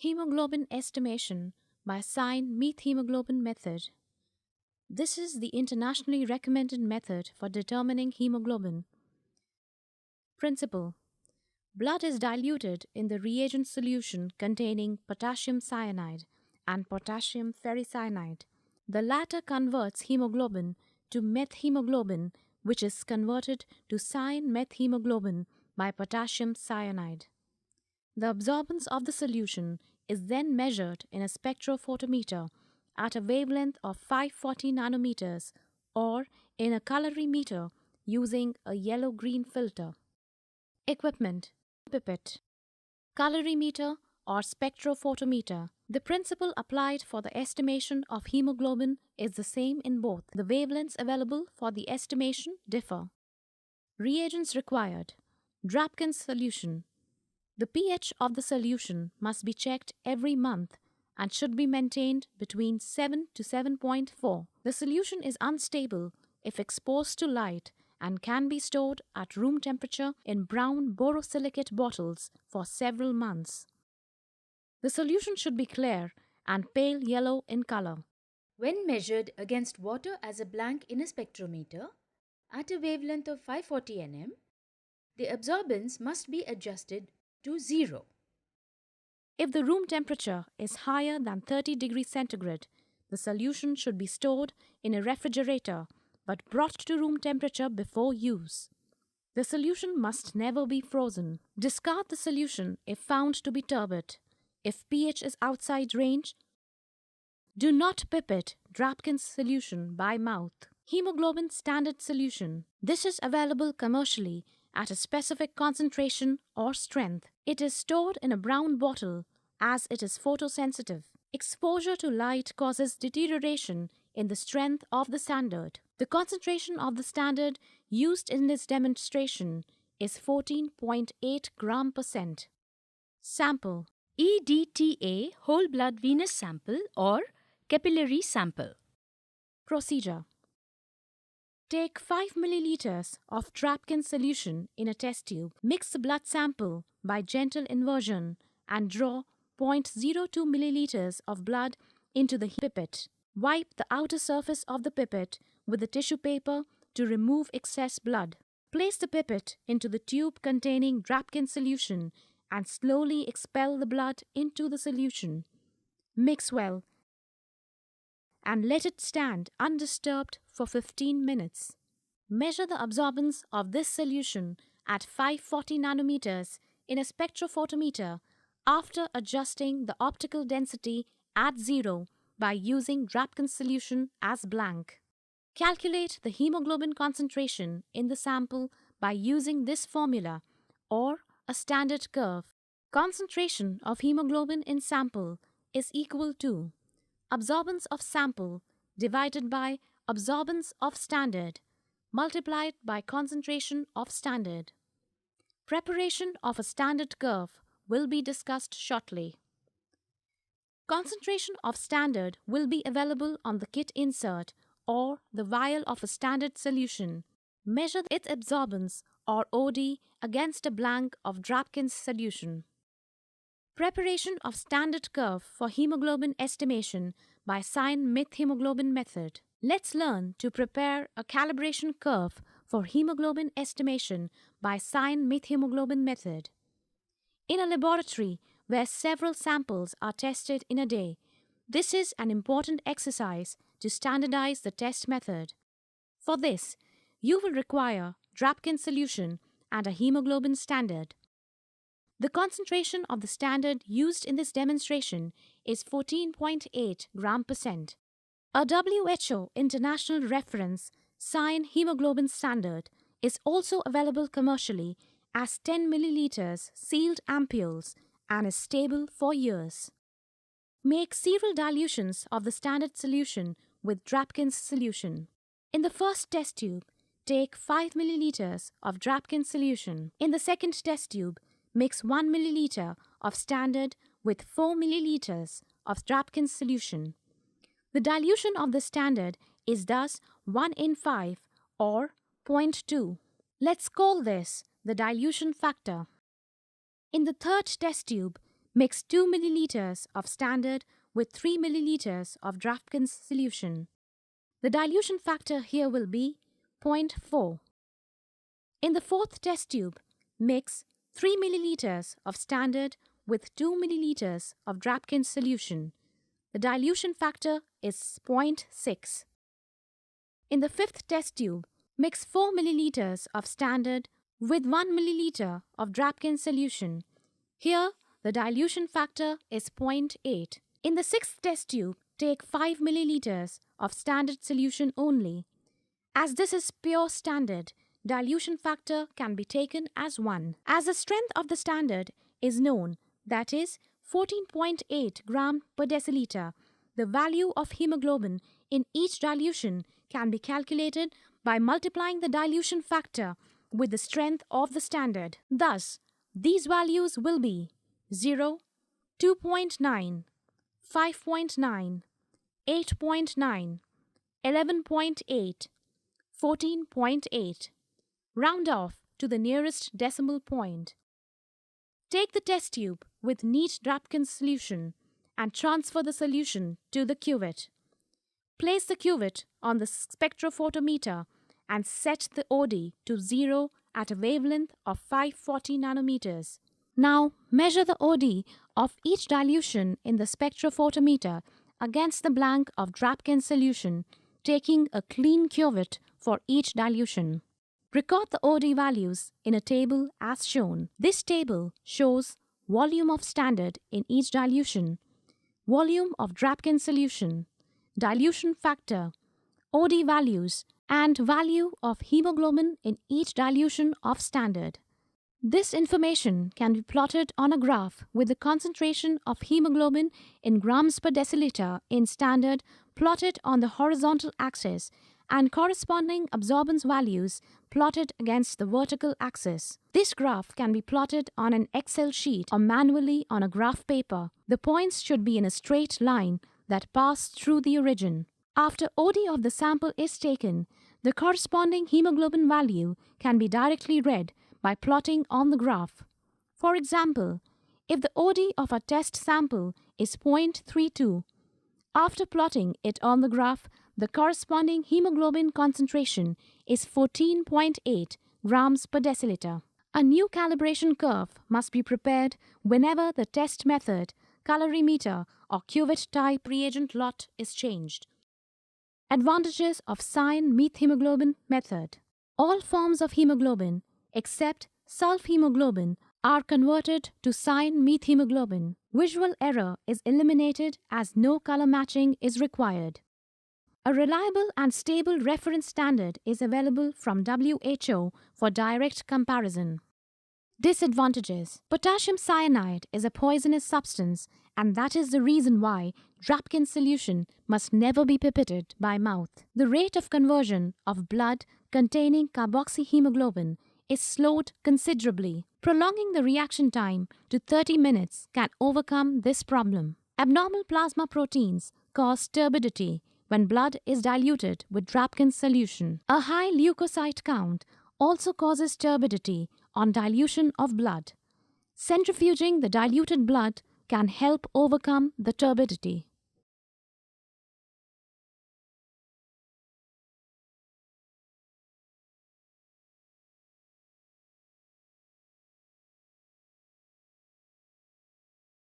Hemoglobin estimation by Cyanomethemoglobin method. This is the internationally recommended method for determining hemoglobin. Principle: blood is diluted in the reagent solution containing potassium cyanide and potassium ferricyanide. The latter converts hemoglobin to methemoglobin, which is converted to cyanomethemoglobin by potassium cyanide. The absorbance of the solution is then measured in a spectrophotometer at a wavelength of 540 nanometers or in a colorimeter using a yellow-green filter. Equipment: pipette, colorimeter or spectrophotometer. The principle applied for the estimation of hemoglobin is the same in both. The wavelengths available for the estimation differ. Reagents required: Drapkin's solution. The pH of the solution must be checked every month and should be maintained between 7 to 7.4. The solution is unstable if exposed to light and can be stored at room temperature in brown borosilicate bottles for several months. The solution should be clear and pale yellow in color. When measured against water as a blank in a spectrometer at a wavelength of 540 nm, the absorbance must be adjusted to 0. If the room temperature is higher than 30 degrees centigrade, the solution should be stored in a refrigerator but brought to room temperature before use. The solution must never be frozen. Discard the solution if found to be turbid. If pH is outside range, do not pipette Drapkin's solution by mouth. Hemoglobin standard solution. This is available commercially at a specific concentration or strength. It is stored in a brown bottle as it is photosensitive. Exposure to light causes deterioration in the strength of the standard. The concentration of the standard used in this demonstration is 14.8 gram%. Sample: EDTA whole blood venous sample or capillary sample. Procedure: take 5 milliliters of Drapkin solution in a test tube. Mix the blood sample by gentle inversion and draw 0.02 milliliters of blood into the pipette. Wipe the outer surface of the pipette with a tissue paper to remove excess blood. Place the pipette into the tube containing Drapkin solution and slowly expel the blood into the solution. Mix well and let it stand undisturbed for 15 minutes. Measure the absorbance of this solution at 540 nanometers in a spectrophotometer after adjusting the optical density at 0 by using Drapkin's solution as blank. Calculate the hemoglobin concentration in the sample by using this formula or a standard curve. Concentration of hemoglobin in sample is equal to absorbance of sample divided by absorbance of standard multiplied by concentration of standard. Preparation of a standard curve will be discussed shortly. Concentration of standard will be available on the kit insert or the vial of a standard solution. Measure its absorbance or OD against a blank of Drapkin's solution. Preparation of standard curve for hemoglobin estimation by Cyanomethemoglobin method. Let's learn to prepare a calibration curve for hemoglobin estimation by Cyanomethemoglobin method. In a laboratory where several samples are tested in a day, this is an important exercise to standardize the test method. For this, you will require Drapkin solution and a hemoglobin standard. The concentration of the standard used in this demonstration is 14.8 gram%. A WHO international reference Cyanomethemoglobin standard is also available commercially as 10 milliliters sealed ampules and is stable for years. Make serial dilutions of the standard solution with Drapkin's solution. In the first test tube, take 5 milliliters of Drapkin solution. In the second test tube, mix 1 milliliter of standard with 4 milliliters of Drapkin solution. The dilution of the standard is thus 1 in 5 or 0.2. Let's call this the dilution factor. In the third test tube, Mix 2 milliliters of standard with 3 milliliters of Drapkin's solution. The dilution factor here will be 0.4. In the fourth test tube, mix 3 milliliters of standard with 2 milliliters of Drapkin's solution. The dilution factor is 0.6. In the fifth test tube, mix 4 milliliters of standard with 1 milliliter of Drapkin's solution. Here, the dilution factor is 0.8. In the sixth test tube, take 5 milliliters of standard solution only. As this is pure standard, dilution factor can be taken as 1. As the strength of the standard is known, that is 14.8 gram per deciliter, the value of hemoglobin in each dilution can be calculated by multiplying the dilution factor with the strength of the standard. Thus, these values will be 0, 2.9, 5.9, 8.9, 11.8, 14.8. Round off to the nearest decimal point. Take the test tube with neat Drapkin's solution and transfer the solution to the cuvette. Place the cuvette on the spectrophotometer and set the OD to 0 at a wavelength of 540 nanometers. Now measure the OD of each dilution in the spectrophotometer against the blank of Drapkin's solution, taking a clean cuvette for each dilution. Record the OD values in a table as shown. This table shows volume of standard in each dilution, volume of Drapkin's solution, dilution factor, OD values, and value of hemoglobin in each dilution of standard. This information can be plotted on a graph with the concentration of hemoglobin in grams per deciliter in standard plotted on the horizontal axis and corresponding absorbance values plotted against the vertical axis. This graph can be plotted on an Excel sheet or manually on a graph paper. The points should be in a straight line that pass through the origin. After OD of the sample is taken, the corresponding hemoglobin value can be directly read by plotting on the graph. For example, if the OD of a test sample is 0.32, after plotting it on the graph, the corresponding hemoglobin concentration is 14.8 grams per deciliter. A new calibration curve must be prepared whenever the test method, calorimeter or cuvette type reagent lot is changed. Advantages of Cyanomethemoglobin method. All forms of hemoglobin except sulfhemoglobin are converted to Cyanomethemoglobin. Visual error is eliminated as no color matching is required. A reliable and stable reference standard is available from WHO for direct comparison. Disadvantages. Potassium cyanide is a poisonous substance, and that is the reason why Drapkin's solution must never be pipetted by mouth. The rate of conversion of blood containing carboxyhemoglobin is slowed considerably. Prolonging the reaction time to 30 minutes can overcome this problem. Abnormal plasma proteins cause turbidity when blood is diluted with Drapkin's solution. A high leukocyte count also causes turbidity on dilution of blood. Centrifuging the diluted blood can help overcome the turbidity.